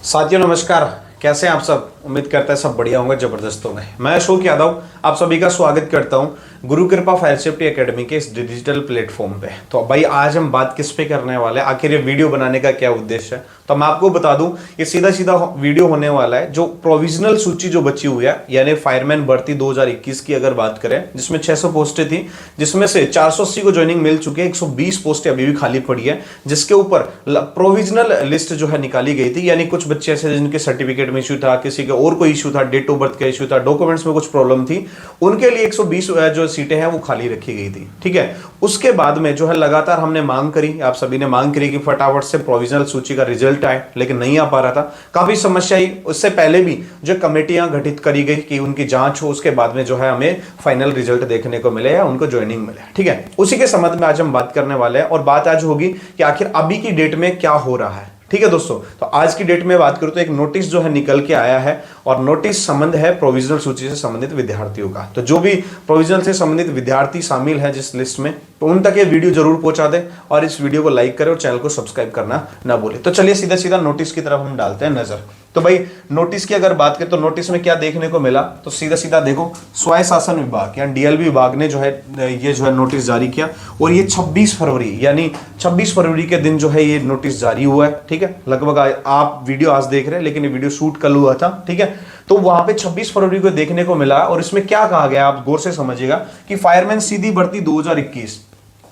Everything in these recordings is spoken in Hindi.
साथियों नमस्कार, कैसे हैं आप सब। उम्मीद करता है सब बढ़िया होंगे, जबरदस्त होंगे। मैं अशोक यादव आप सभी का स्वागत करता हूं गुरु कृपा फायर सेफ्टी एकेडमी के इस डिजिटल प्लेटफॉर्म पे। तो भाई आज हम बात किस पे करने वाले हैं, आखिर ये वीडियो बनाने का क्या उद्देश्य है, तो मैं आपको बता दूं ये सीधा सीधा वीडियो होने वाला है। जो प्रोविजनल सूची जो बची हुई है, यानी फायरमैन भर्ती 2021 की अगर बात करें, जिसमें 600 पोस्टें थी, जिसमें से 480 को ज्वाइनिंग मिल चुकी है, 120 पोस्टें अभी भी खाली पड़ी है, जिसके ऊपर प्रोविजनल लिस्ट जो है निकाली गई थी। यानी कुछ बच्चे ऐसे जिनके सर्टिफिकेट में इश्यू था, किसी का और कोई इश्यू था, डेट ऑफ बर्थ का इश्यू था, डॉक्यूमेंट्स में कुछ प्रॉब्लम थी, उनके लिए 120 जो सीटें हैं वो खाली रखी गई थी। ठीक है, उसके बाद में जो है लगातार हमने मांग करी, आप सभी ने मांग करी कि फटाफट से प्रोविजनल सूची का रिजल्ट आए, लेकिन नहीं आ पा रहा था। काफी समस्या आई। उससे पहले भी जो कमेटियां गठित करी गई कि उनकी जांच हो, उसके बाद में जो है हमें फाइनल रिजल्ट देखने को मिले या उनको ज्वाइनिंग मिले। ठीक है, उसी के संबंध में आज हम बात करने वाले हैं और बात आज होगी कि आखिर अभी की डेट में क्या हो रहा है। ठीक है दोस्तों, तो आज की डेट में बात करूं तो एक नोटिस जो है निकल के आया है और नोटिस संबंध है प्रोविजनल सूची से संबंधित विद्यार्थियों का। तो जो भी प्रोविजनल से संबंधित विद्यार्थी शामिल है जिस लिस्ट में, तो उन तक ये वीडियो जरूर पहुंचा दें और इस वीडियो को लाइक करें और चैनल को सब्सक्राइब करना ना भूलें। तो चलिए सीधा सीधा नोटिस की तरफ हम डालते हैं नजर। तो भाई नोटिस की अगर बात करें तो नोटिस में क्या देखने को मिला, तो सीधा सीधा देखो, स्वायत्त शासन विभाग या डीएलबी विभाग ने जो है ये जो है नोटिस जारी किया और ये 26 फरवरी यानी 26 फरवरी के दिन जो है ये नोटिस जारी हुआ है। ठीक है, लगभग आप वीडियो आज देख रहे हैं लेकिन ये वीडियो शूट कल हुआ था। ठीक है, तो वहां पे 26 फरवरी को देखने को मिला और इसमें क्या कहा गया आप गौर से समझिएगा कि फायरमैन सीधी भर्ती 2021,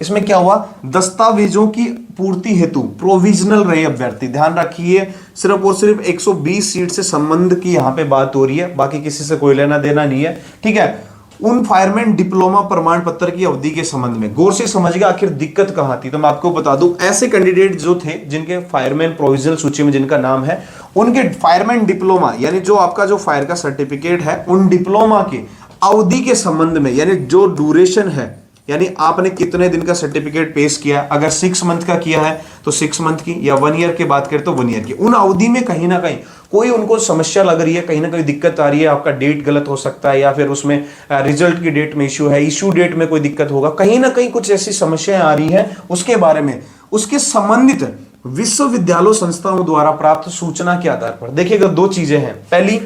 इसमें क्या हुआ, दस्तावेजों की पूर्ति हेतु प्रोविजनल रहे अभ्यर्थी। ध्यान रखिए, सिर्फ और सिर्फ 120 सीट से संबंध की यहां पे बात हो रही है, बाकी किसी से कोई लेना देना नहीं है। ठीक है, उन फायरमैन डिप्लोमा प्रमाण पत्र की अवधि के संबंध में गौर से समझिएगा आखिर दिक्कत कहां थी। तो मैं आपको बता दूं, ऐसे कैंडिडेट जो थे जिनके फायरमैन प्रोविजनल सूची में जिनका नाम है, उनके फायरमैन डिप्लोमा यानी जो आपका जो फायर का सर्टिफिकेट है, उन डिप्लोमा की अवधि के संबंध में, यानी जो ड्यूरेशन है, यानी आपने कितने दिन का सर्टिफिकेट पेश किया, अगर 6 मंथ का किया है तो 6 मंथ की, या 1 ईयर की बात करें तो 1 ईयर की, उन अवधि में कहीं ना कहीं कोई उनको समस्या लग रही है, कहीं ना कहीं दिक्कत आ रही है, आपका डेट गलत हो सकता है या फिर उसमें रिजल्ट की डेट में इश्यू है, इश्यू डेट में कोई दिक्कत होगा, कहीं ना कहीं कुछ ऐसी समस्याएं आ रही है, उसके बारे में उसके संबंधित विश्वविद्यालय संस्थाओं द्वारा प्राप्त सूचना के आधार पर देखिएगा 2 चीजें हैं। पहली,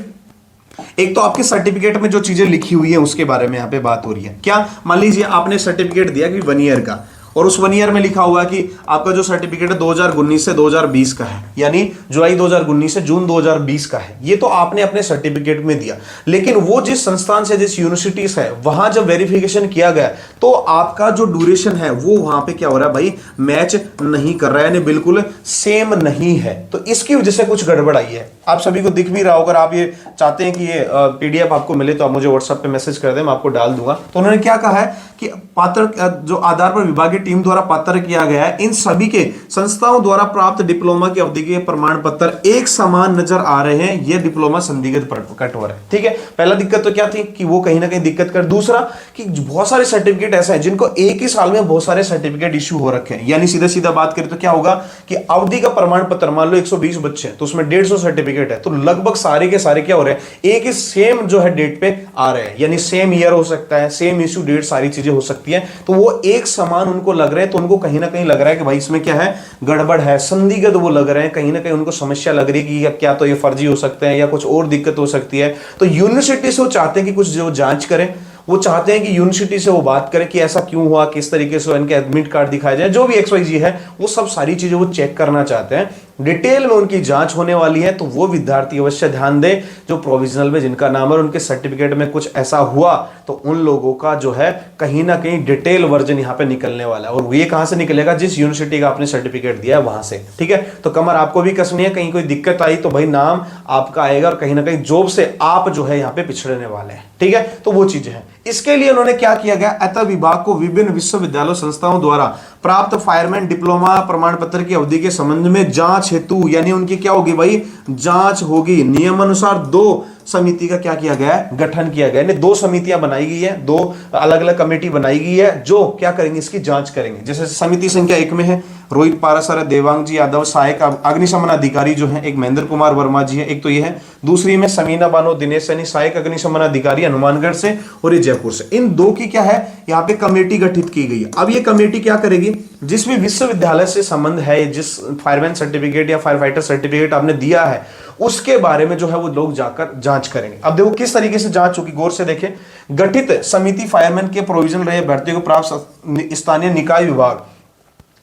एक तो आपके सर्टिफिकेट में जो चीजें लिखी हुई है उसके बारे में यहां पे बात हो रही है। क्या, मान लीजिए आपने सर्टिफिकेट दिया कि 1 ईयर का, और उस 1 ईयर में लिखा हुआ कि आपका जो सर्टिफिकेट है 2019 से 2020 का है, यानी जुलाई 2019 से जून 2020 का है। ये तो आपने अपने सर्टिफिकेट में दिया, लेकिन वो जिस संस्थान से, जिस यूनिवर्सिटी से है, वहां जब वेरिफिकेशन किया गया तो आपका जो ड्यूरेशन है वो वहां पे क्या हो रहा है भाई, मैच नहीं कर रहा है, यानी बिल्कुल सेम नहीं है। तो इसकी वजह से कुछ गड़बड़ आई है। आप सभी को दिख भी रहा होगा, आप ये चाहते हैं कि ये पीडीएफ आपको मिले तो आप मुझे व्हाट्सएप पे मैसेज कर दें, मैं आपको डाल दूंगा। तो उन्होंने क्या कहा है कि पात्र जो आधार पर विभागीय टीम द्वारा पात्र किया गया है, इन सभी के संस्थाओं द्वारा प्राप्त डिप्लोमा की अवधि के प्रमाण पत्र एक समान नजर आ रहे हैं, यह डिप्लोमा संदिग्ध कठोर है। ठीक है, पहला दिक्कत तो क्या थी कि वो कहीं ना कहीं दिक्कत कर। दूसरा कि बहुत सारे सर्टिफिकेट ऐसे हैं जिनको एक ही साल में बहुत सारे सर्टिफिकेट इश्यू हो रखे हैं, यानी सीधा सीधा बात करें तो क्या होगा कि अवधि का प्रमाण पत्र, मान लो 120 बच्चे हैं तो उसमें 150 सर्टिफिकेट है, तो लगभग सारे के सारे क्या हो रहे हैं, एक ही सेम जो है डेट पे आ रहे हैं, यानी सेम ईयर हो सकता है, सेम इश्यू डेट, सारी चीजें हो सकती है। तो वो एक समान उनको लग रहे हैं, तो उनको कहीं ना कहीं लग रहा है कि भाई इसमें क्या है, गड़बड़ है, संदिग्ध वो लग रहे हैं, कहीं ना कहीं उनको समस्या लग रही है कि क्या तो ये फर्जी हो सकते हैं या कुछ और दिक्कत हो सकती है। तो यूनिवर्सिटी से वो चाहते हैं कि कुछ जो जांच करें, वो चाहते हैं कि यूनिवर्सिटी से वो बात करें कि ऐसा क्यों हुआ, किस तरीके से इनके एडमिट कार्ड दिखाए जाए, जो भी XYZ है, वो सब सारी चीजें वो चेक करना चाहते हैं। डिटेल में उनकी जांच होने वाली है, तो वो विद्यार्थी अवश्य ध्यान दें जो प्रोविजनल में जिनका नाम है, उनके सर्टिफिकेट में कुछ ऐसा हुआ तो उन लोगों का जो है कहीं ना कहीं डिटेल वर्जन यहाँ पे निकलने वाला है। और ये कहां से निकलेगा, जिस यूनिवर्सिटी का आपने सर्टिफिकेट दिया है वहां से। ठीक है, तो कमर आपको भी कसनी है, कहीं कोई दिक्कत आई तो भाई नाम आपका आएगा और कहीं ना कहीं जॉब से आप जो है यहाँ पे पिछड़ने वाले हैं। ठीक है, तो वो चीजें हैं। इसके लिए उन्होंने क्या किया गया, अतः विभाग को विभिन्न विश्वविद्यालय संस्थाओं द्वारा प्राप्त फायरमैन डिप्लोमा प्रमाण पत्र की अवधि के संबंध में जांच हेतु, यानी उनकी क्या होगी भाई, जांच होगी, नियमानुसार 2 समिति का क्या किया गया है, गठन किया गया है। 2 समितियां बनाई गई है, 2 अलग अलग कमेटी बनाई गई है जो क्या करेंगे, इसकी जांच करेंगे। जैसे समिति संख्या 1 में है रोहित पारासर, देवांग जी यादव, सहायक अग्निशमन अधिकारी जो है एक महेंद्र कुमार वर्मा जी है, एक तो ये है। दूसरी में समीना बानो दिनेश सैनी, सहायक अग्निशमन अधिकारी हनुमानगढ़ से, और ये जयपुर से। इन 2 की क्या है, यहाँ पे कमेटी गठित की गई है। अब ये कमेटी क्या करेगी, जिस भी विश्वविद्यालय से संबंध है, जिस फायरमैन सर्टिफिकेट या फायर फाइटर सर्टिफिकेट आपने दिया है, उसके बारे में जो है वो लोग जाकर जांच करेंगे। अब देखो किस तरीके से जांच होगी, गौर से देखें। गठित समिति फायरमैन के प्रोविजन रहे भर्तियों को प्राप्त स्थानीय निकाय विभाग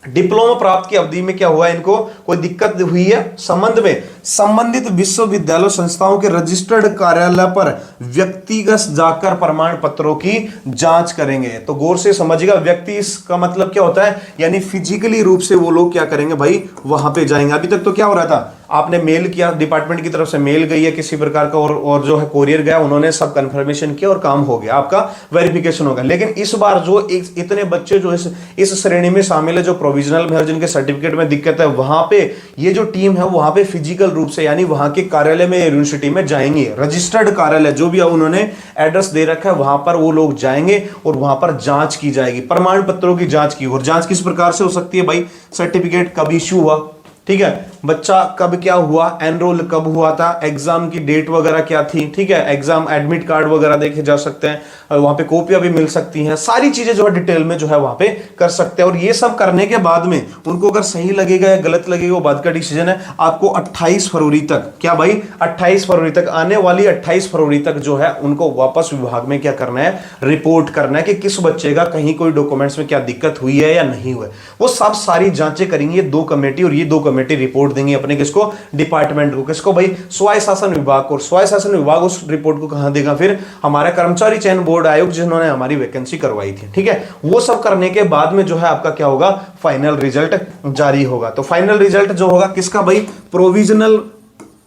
डिप्लोमा प्राप्त की अवधि में क्या हुआ, इनको कोई दिक्कत हुई है संबंध में संबंधित विश्वविद्यालय संस्थाओं के रजिस्टर्ड कार्यालय पर व्यक्तिगत जाकर प्रमाण पत्रों की जांच करेंगे। तो गौर से समझिएगा, व्यक्ति इसका मतलब क्या होता है, यानी फिजिकली रूप से वो लोग क्या करेंगे भाई, वहां पे जाएंगे। अभी तक तो क्या हो रहा था, आपने मेल किया, डिपार्टमेंट की तरफ से मेल गई है किसी प्रकार का, और जो है कोरियर गया, उन्होंने सब कंफर्मेशन किया और काम हो गया, आपका वेरिफिकेशन होगा। लेकिन इस बार जो इतने बच्चे जो इस श्रेणी में शामिल है, जो प्रोविजनल में है, जिनके सर्टिफिकेट में दिक्कत है, वहां पे ये जो टीम है वहां पे फिजिकल रूप से, यानी वहां के कार्यालय में, यूनिवर्सिटी में जाएंगे। रजिस्टर्ड कार्यालय जो भी उन्होंने एड्रेस दे रखा है वहां पर वो लोग जाएंगे और वहां पर जांच की जाएगी, प्रमाण पत्रों की जांच की। और जांच किस प्रकार से हो सकती है भाई, सर्टिफिकेट कब इश्यू हुआ, ठीक है, बच्चा कब क्या हुआ, एनरोल कब हुआ था, एग्जाम की डेट वगैरह क्या थी, ठीक है, एग्जाम एडमिट कार्ड वगैरह देखे जा सकते हैं, वहां पे कॉपियां भी मिल सकती हैं, सारी चीजें जो है डिटेल में जो है वहां पे कर सकते हैं। और ये सब करने के बाद में उनको अगर सही लगेगा या गलत लगेगा वो बात का डिसीजन है। आपको 28 फरवरी तक, क्या भाई 28 फरवरी तक, आने वाली 28 फरवरी तक जो है उनको वापस विभाग में क्या करना है, रिपोर्ट करना है कि किस बच्चे का कहीं कोई डॉक्यूमेंट्स में क्या दिक्कत हुई है या नहीं हुआ है। वो सब सारी जांचें करेंगी ये दो कमेटी, और ये दो कमेटी रिपोर्ट देंगे अपने किसको, डिपार्टमेंट को, किसको भाई, स्वायत्त शासन विभाग को। स्वायत्त शासन विभाग उस रिपोर्ट को कहां देगा, फिर हमारा कर्मचारी चयन बोर्ड आयोग जिन्होंने हमारी वैकेंसी करवाई थी, ठीक है। वो सब करने के बाद में जो है आपका क्या होगा, फाइनल रिजल्ट जारी होगा। तो फाइनल रिजल्ट जो होगा किसका भाई, प्रोविजनल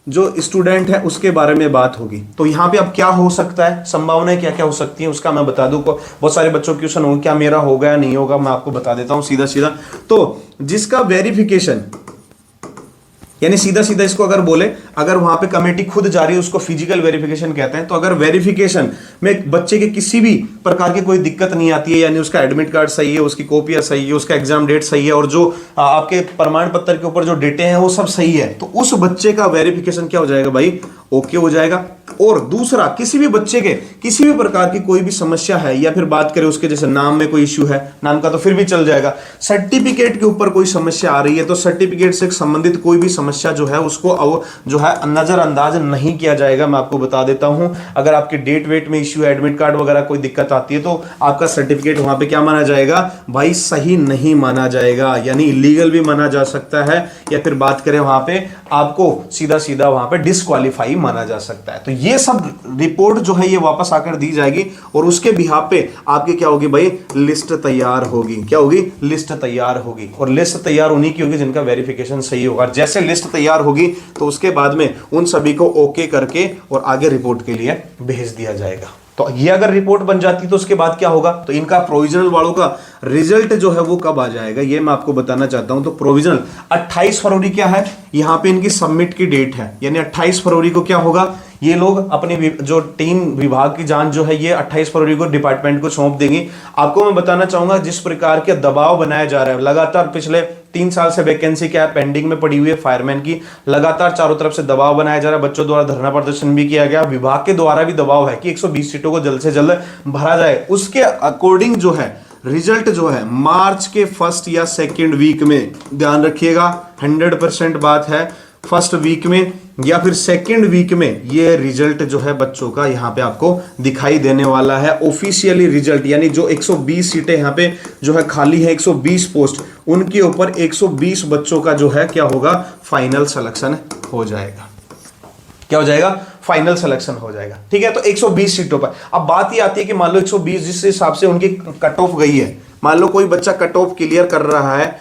जो स्टूडेंट है उसके बारे में बात होगी। तो यहां पे अब क्या हो सकता है, संभावनाएं क्या क्या हो सकती हैं उसका मैं बता दूं। बहुत सारे बच्चों के क्वेश्चन होंगे क्या मेरा होगा या नहीं होगा, मैं आपको बता देता हूं सीधा सीधा। तो जिसका वेरिफिकेशन, यानी सीधा सीधा इसको अगर बोले, अगर वहां पे कमेटी खुद जा रही है उसको फिजिकल वेरिफिकेशन कहते हैं। तो अगर वेरिफिकेशन में बच्चे के किसी भी प्रकार की कोई दिक्कत नहीं आती है, यानी उसका एडमिट कार्ड सही है, उसकी कॉपियां सही है, उसका एग्जाम डेट सही है, और जो आपके प्रमाण पत्र के ऊपर जो डेटे हैं वो सब सही है, तो उस बच्चे का वेरिफिकेशन क्या हो जाएगा भाई, ओके हो जाएगा। और दूसरा, किसी भी बच्चे के किसी भी प्रकार की कोई भी समस्या है, या फिर बात करें उसके जैसे नाम में कोई इश्यू है, नाम का तो फिर भी चल जाएगा। सर्टिफिकेट के ऊपर कोई समस्या आ रही है तो सर्टिफिकेट से संबंधित कोई भी समस्या जो है उसको जो है नजरअंदाज नहीं किया जाएगा। मैं आपको बता देता हूं, अगर आपके डेट वेट में इश्यू है, एडमिट कार्ड वगैरह कोई दिक्कत आती है, तो आपका सर्टिफिकेट वहां पे क्या माना जाएगा भाई, सही नहीं माना जाएगा, यानी इलीगल भी माना जा सकता है, या फिर बात करें वहां पे आपको सीधा सीधा वहां पे डिस्क्वालीफाई माना जा सकता है। तो ये सब रिपोर्ट जो है ये वापस आकर दी जाएगी, और उसके बिहाफ पे आपकी क्या होगी भाई, लिस्ट तैयार होगी। क्या होगी, लिस्ट तैयार होगी। और लिस्ट तैयार उन्हीं की होगी जिनका वेरिफिकेशन सही होगा। जैसे लिस्ट तैयार होगी तो उसके बाद में उन सभी को ओके करके और आगे रिपोर्ट के लिए भेज दिया जाएगा। तो ये अगर रिपोर्ट बन जाती तो उसके बाद क्या होगा, तो इनका प्रोविजनल वालों का रिजल्ट जो है वो कब आ जाएगा ये मैं आपको बताना चाहता हूं। तो प्रोविजनल 28 फरवरी क्या है, यहां पे इनकी सबमिट की डेट है, यानी 28 फरवरी को क्या होगा, ये लोग अपनी जो टीम विभाग की जांच जो है ये 28 फरवरी को डिपार्टमेंट को सौंप देंगे। आपको मैं बताना चाहूंगा जिस प्रकार के दबाव बनाया जा रहा है, लगातार पिछले 3 साल से वैकेंसी क्या है, पेंडिंग में पड़ी हुई है फायरमैन की, लगातार चारों तरफ से दबाव बनाया जा रहा है, बच्चों द्वारा धरना प्रदर्शन भी किया गया, विभाग के द्वारा भी दबाव है कि 120 सीटों को जल्द से जल्द भरा जाए। उसके अकॉर्डिंग जो है रिजल्ट जो है मार्च के फर्स्ट या सेकेंड वीक में, ध्यान रखिएगा 100% बात है, फर्स्ट वीक में या फिर सेकेंड वीक में ये रिजल्ट जो है बच्चों का यहाँ पे आपको दिखाई देने वाला है। ऑफिशियली रिजल्ट, यानी जो 120 सीटें यहाँ पे जो है खाली है, 120 पोस्ट, उनके ऊपर 120 बच्चों का जो है क्या होगा, फाइनल सिलेक्शन हो जाएगा। क्या हो जाएगा, फाइनल सिलेक्शन हो जाएगा। ठीक है, तो 120 सीटों पर। अब बात ये आती है कि मान लो 120 जिस हिसाब से उनकी कट ऑफ गई है, मान लो कोई बच्चा कट ऑफ क्लियर कर रहा है,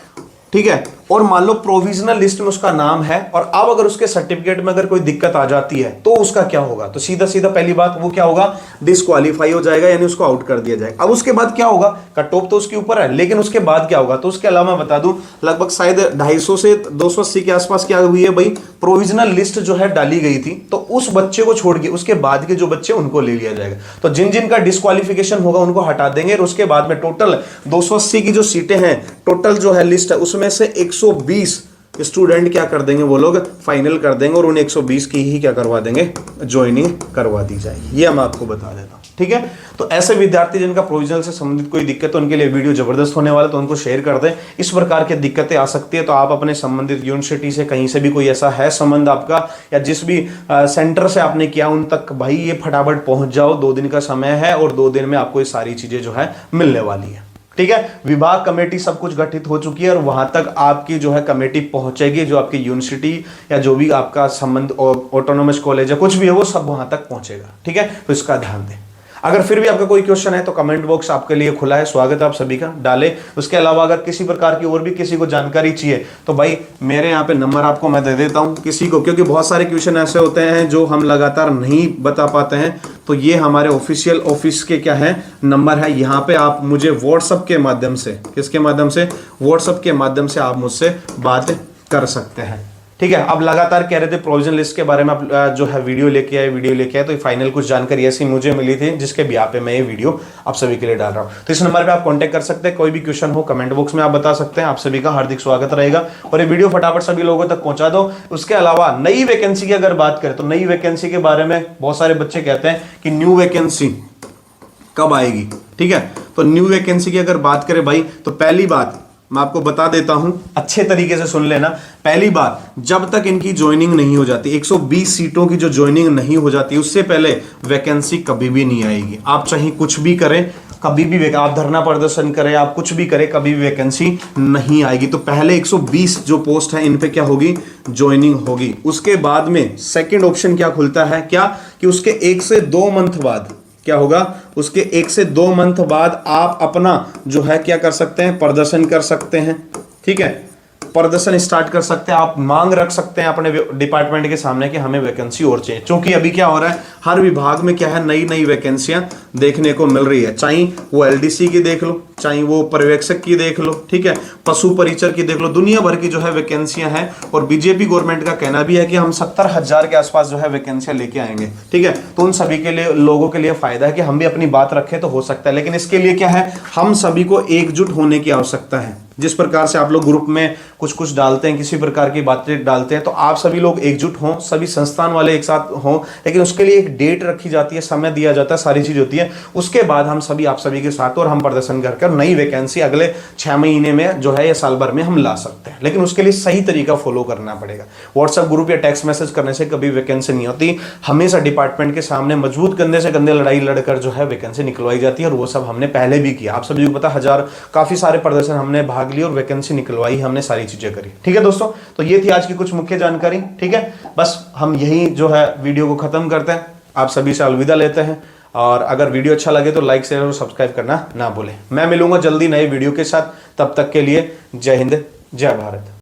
ठीक है, और मान लो प्रोविजनल लिस्ट में उसका नाम है, और अब अगर उसके सर्टिफिकेट में अगर कोई दिक्कत आ जाती है तो उसका क्या होगा, तो सीधा सीधा पहली बात वो क्या होगा, डिस्क्वालीफाई हो जाएगा, यानी उसको आउट कर दिया जाएगा। अब उसके बाद क्या होगा, कट ऑफ तो उसके ऊपर है, लेकिन उसके बाद क्या होगा, तो उसके अलावा मैं बता दूं लगभग शायद 250 से 280 के आसपास क्या हुई है भाई, प्रोविजनल लिस्ट जो है डाली गई थी, तो उस बच्चे को छोड़ के उसके बाद के जो बच्चे उनको ले लिया जाएगा। तो जिन जिन का डिस्क्वालिफिकेशन होगा उनको हटा देंगे, और उसके बाद में टोटल 280 की जो सीटें हैं, टोटल जो है लिस्ट है उसमें से 120 स्टूडेंट क्या कर देंगे, वो लोग फाइनल कर देंगे और उन्हें 120 की ही क्या करवा देंगे, ज्वाइनिंग करवा दी जाएगी। ये मैं आपको बता देता हूँ, ठीक है। तो ऐसे विद्यार्थी जिनका प्रोविजनल से संबंधित कोई दिक्कत है उनके लिए वीडियो जबरदस्त होने वाला, तो उनको शेयर कर दें। इस प्रकार की दिक्कतें आ सकती है तो आप अपने संबंधित यूनिवर्सिटी से कहीं से भी कोई ऐसा है संबंध आपका या जिस भी सेंटर से आपने किया उन तक भाई ये फटाफट पहुंच जाओ। 2 दिन का समय है और 2 दिन में आपको ये सारी चीजें जो है मिलने वाली है, ठीक है। विभाग कमेटी सब कुछ गठित हो चुकी है और वहां तक आपकी जो है कमेटी पहुंचेगी, जो आपकी यूनिवर्सिटी या जो भी आपका संबंध ऑटोनोमस कॉलेज है कुछ भी है वो सब वहां तक पहुंचेगा, ठीक है। तो इसका ध्यान दें। अगर फिर भी आपका कोई क्वेश्चन है तो कमेंट बॉक्स आपके लिए खुला है, स्वागत है आप सभी का, डालें। उसके अलावा अगर किसी प्रकार की और भी किसी को जानकारी चाहिए तो भाई मेरे यहाँ पे नंबर आपको मैं दे देता हूँ किसी को, क्योंकि बहुत सारे क्वेश्चन ऐसे होते हैं जो हम लगातार नहीं बता पाते हैं। तो ये हमारे ऑफिशियल ऑफिस के क्या है नंबर है, यहाँ पे आप मुझे व्हाट्सएप के माध्यम से, किसके माध्यम से, व्हाट्सएप के माध्यम से आप मुझसे बात कर सकते हैं, ठीक है। अब लगातार कह रहे थे प्रोविजन लिस्ट के बारे में आप जो है वीडियो लेके आए, तो फाइनल कुछ जानकारी ऐसी मुझे मिली थी जिसके बिहाफ पे मैं ये वीडियो आप सभी के लिए डाल रहा हूं। तो इस नंबर पे आप कांटेक्ट कर सकते हैं, कोई भी क्वेश्चन हो कमेंट बॉक्स में आप बता सकते हैं। आप सभी का हार्दिक स्वागत रहेगा और ये वीडियो फटाफट सभी लोगों तक पहुंचा दो। उसके अलावा नई वैकेंसी की अगर बात करें तो नई वैकेंसी के बारे में बहुत सारे बच्चे कहते हैं कि न्यू वैकेंसी कब आएगी, ठीक है। तो न्यू वैकेंसी की अगर बात करें भाई तो पहली बात मैं आपको बता देता हूं, अच्छे तरीके से सुन लेना। पहली बात, जब तक इनकी ज्वाइनिंग नहीं हो जाती, 120 सीटों की जो ज्वाइनिंग नहीं हो जाती उससे पहले वैकेंसी कभी भी नहीं आएगी। आप चाहे कुछ भी करें, कभी भी आप धरना प्रदर्शन करें, आप कुछ भी करें, कभी भी वैकेंसी नहीं आएगी। तो पहले 120 जो पोस्ट है इन पे क्या होगी, ज्वाइनिंग होगी। उसके बाद में सेकंड ऑप्शन क्या खुलता है, क्या कि उसके 1 से 2 मंथ बाद क्या होगा, उसके 1 से 2 मंथ बाद आप अपना जो है क्या कर सकते हैं, प्रदर्शन कर सकते हैं, ठीक है। प्रदर्शन स्टार्ट कर सकते हैं, आप मांग रख सकते हैं अपने डिपार्टमेंट के सामने कि हमें वैकेंसी और चाहिए। क्योंकि अभी क्या हो रहा है, हर विभाग में क्या है, नई नई वैकेंसियां देखने को मिल रही है। चाहे वो एलडीसी की देख लो, चाहे वो पर्यवेक्षक की देख लो, ठीक है, पशु परिचर की देख लो, दुनिया भर की जो है वैकेंसियां हैं। और बीजेपी गवर्नमेंट का कहना भी है कि हम 70,000 के आसपास जो है वैकेंसियां लेके आएंगे, ठीक है। तो उन सभी के लिए, लोगों के लिए फायदा है कि हम भी अपनी बात रखें तो हो सकता है। लेकिन इसके लिए क्या है, हम सभी को एकजुट होने की आवश्यकता है। जिस प्रकार से आप लोग ग्रुप में कुछ डालते हैं, किसी प्रकार की बातें डालते हैं, तो आप सभी लोग एकजुट हों, सभी संस्थान वाले एक साथ हों। लेकिन उसके लिए एक डेट रखी जाती है, समय दिया जाता है, सारी चीज होती है। उसके बाद हम सभी, आप सभी के साथ, और हम प्रदर्शन करके नई वैकेंसी अगले 6 महीने में जो है या साल भर में हम ला सकते हैं। लेकिन उसके लिए सही तरीका फॉलो करना पड़ेगा। व्हाट्सएप ग्रुप या टेक्स्ट मैसेज करने से कभी वैकेंसी नहीं होती। हमेशा डिपार्टमेंट के सामने मजबूत कंधे से कंधे लड़ाई लड़कर जो है वैकेंसी निकलवाई जाती है। और वो सब हमने पहले भी किया, आप सभी को पता, काफी सारे प्रदर्शन हमने भाग लिए और वैकेंसी निकलवाई, हमने सारी चीजें करी, ठीक है दोस्तों। तो ये थी आज की कुछ मुख्य जानकारी, ठीक है। बस हम यही जो है वीडियो को खत्म करते हैं, आप सभी से अलविदा लेते हैं। और अगर वीडियो अच्छा लगे तो लाइक शेयर और सब्सक्राइब करना ना भूलें। मैं मिलूंगा जल्दी नए वीडियो के साथ, तब तक के लिए जय हिंद, जय भारत।